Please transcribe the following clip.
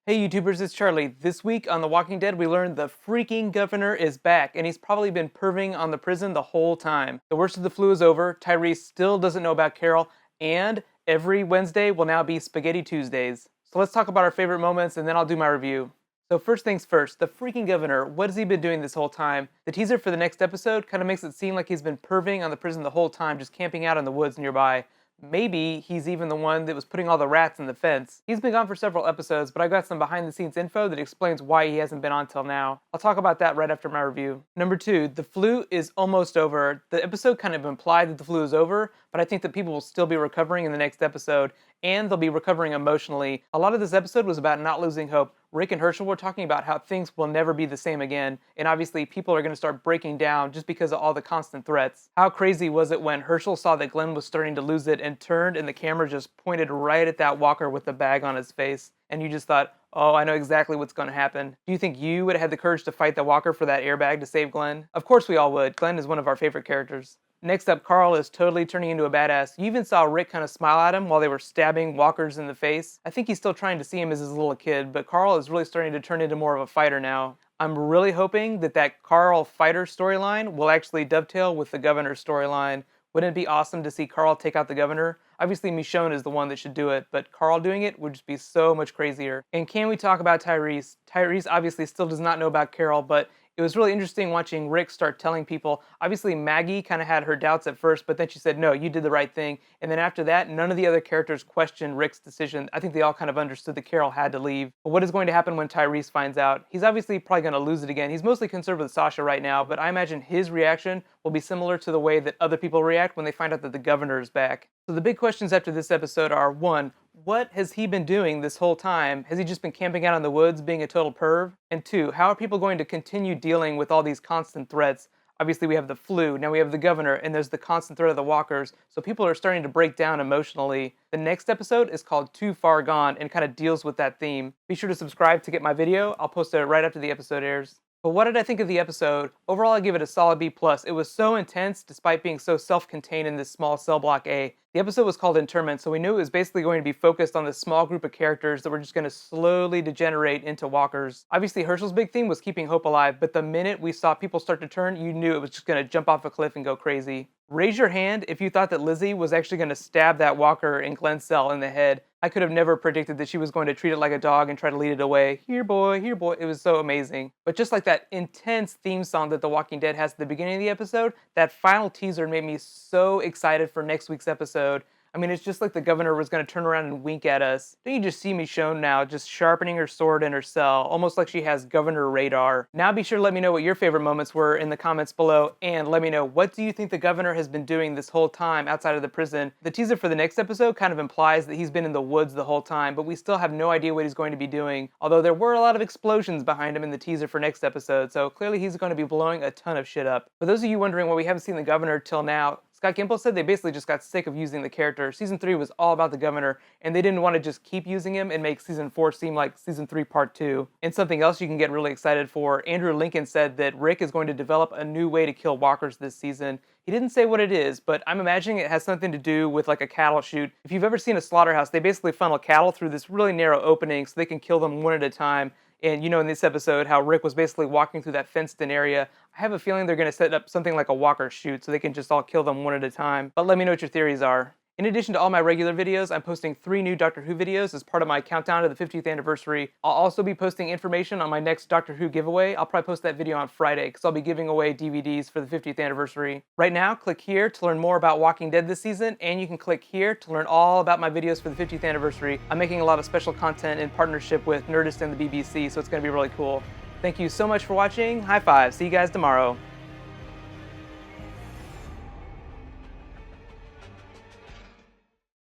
Hey YouTubers, it's Charlie. This week on The Walking Dead, we learned the freaking governor is back, and he's probably been perving on the prison the whole time. The worst of the flu is over, Tyrese still doesn't know about Carol, and every Wednesday will now be Spaghetti Tuesdays. So let's talk about our favorite moments, and then I'll do my review. So first things first, the freaking governor, what has he been doing this whole time? The teaser for the next episode kind of makes it seem like he's been perving on the prison the whole time, just camping out in the woods nearby. Maybe he's even the one that was putting all the rats in the fence. He's been gone for several episodes, but I got some behind the scenes info that explains why he hasn't been on till now. I'll talk about that right after my review. Number 2, the flu is almost over. The episode kind of implied that the flu is over, but I think that people will still be recovering in the next episode, and they'll be recovering emotionally. A lot of this episode was about not losing hope. Rick and Herschel were talking about how things will never be the same again, and obviously people are going to start breaking down just because of all the constant threats. How crazy was it when Herschel saw that Glenn was starting to lose it and turned and the camera just pointed right at that walker with the bag on his face, and you just thought, oh, I know exactly what's going to happen. Do you think you would have had the courage to fight the walker for that airbag to save Glenn? Of course we all would. Glenn is one of our favorite characters. Next up, Carl is totally turning into a badass. You even saw Rick kind of smile at him while they were stabbing walkers in the face. I think he's still trying to see him as his little kid, but Carl is really starting to turn into more of a fighter now. I'm really hoping that Carl fighter storyline will actually dovetail with the governor storyline. Wouldn't it be awesome to see Carl take out the governor? Obviously Michonne is the one that should do it, but Carl doing it would just be so much crazier. And can we talk about Tyrese? Tyrese obviously still does not know about Carol, but it was really interesting watching Rick start telling people. Obviously Maggie kind of had her doubts at first, but then she said, no, you did the right thing. And then after that, none of the other characters questioned Rick's decision. I think they all kind of understood that Carol had to leave. But what is going to happen when Tyrese finds out? He's obviously probably going to lose it again. He's mostly concerned with Sasha right now, but I imagine his reaction will be similar to the way that other people react when they find out that the governor is back. So the big questions after this episode are, 1, what has he been doing this whole time? Has he just been camping out in the woods being a total perv? And 2, how are people going to continue dealing with all these constant threats? Obviously we have the flu, now we have the governor, and there's the constant threat of the walkers, so people are starting to break down emotionally. The next episode is called Too Far Gone and kind of deals with that theme. Be sure to subscribe to get my video. I'll post it right after the episode airs. But what did I think of the episode? Overall, I give it a solid B+. It was so intense despite being so self-contained in this small cell block A. The episode was called Internment, so we knew it was basically going to be focused on this small group of characters that were just going to slowly degenerate into walkers. Obviously, Herschel's big theme was keeping hope alive, but the minute we saw people start to turn, you knew it was just going to jump off a cliff and go crazy. Raise your hand if you thought that Lizzie was actually going to stab that walker in Glenn's cell in the head. I could have never predicted that she was going to treat it like a dog and try to lead it away. Here boy, here boy. It was so amazing. But just like that intense theme song that The Walking Dead has at the beginning of the episode, that final teaser made me so excited for next week's episode. I mean, it's just like the governor was going to turn around and wink at us. Don't you just see Michonne now just sharpening her sword in her cell, almost like she has governor radar. Now be sure to let me know what your favorite moments were in the comments below, and let me know, what do you think the governor has been doing this whole time outside of the prison? The teaser for the next episode kind of implies that he's been in the woods the whole time, but we still have no idea what he's going to be doing, although there were a lot of explosions behind him in the teaser for next episode, so clearly he's going to be blowing a ton of shit up. For those of you wondering why we haven't seen the governor till now, Scott Gimple said they basically just got sick of using the character. Season 3 was all about the governor, and they didn't want to just keep using him and make Season 4 seem like Season 3 Part 2. And something else you can get really excited for, Andrew Lincoln said that Rick is going to develop a new way to kill walkers this season. He didn't say what it is, but I'm imagining it has something to do with like a cattle chute. If you've ever seen a slaughterhouse, they basically funnel cattle through this really narrow opening so they can kill them one at a time. And you know in this episode how Rick was basically walking through that fenced-in area. I have a feeling they're going to set up something like a walker chute so they can just all kill them one at a time. But let me know what your theories are. In addition to all my regular videos, I'm posting 3 new Doctor Who videos as part of my countdown to the 50th anniversary. I'll also be posting information on my next Doctor Who giveaway. I'll probably post that video on Friday because I'll be giving away DVDs for the 50th anniversary. Right now, click here to learn more about Walking Dead this season, and you can click here to learn all about my videos for the 50th anniversary. I'm making a lot of special content in partnership with Nerdist and the BBC, so it's going to be really cool. Thank you so much for watching. High five. See you guys tomorrow.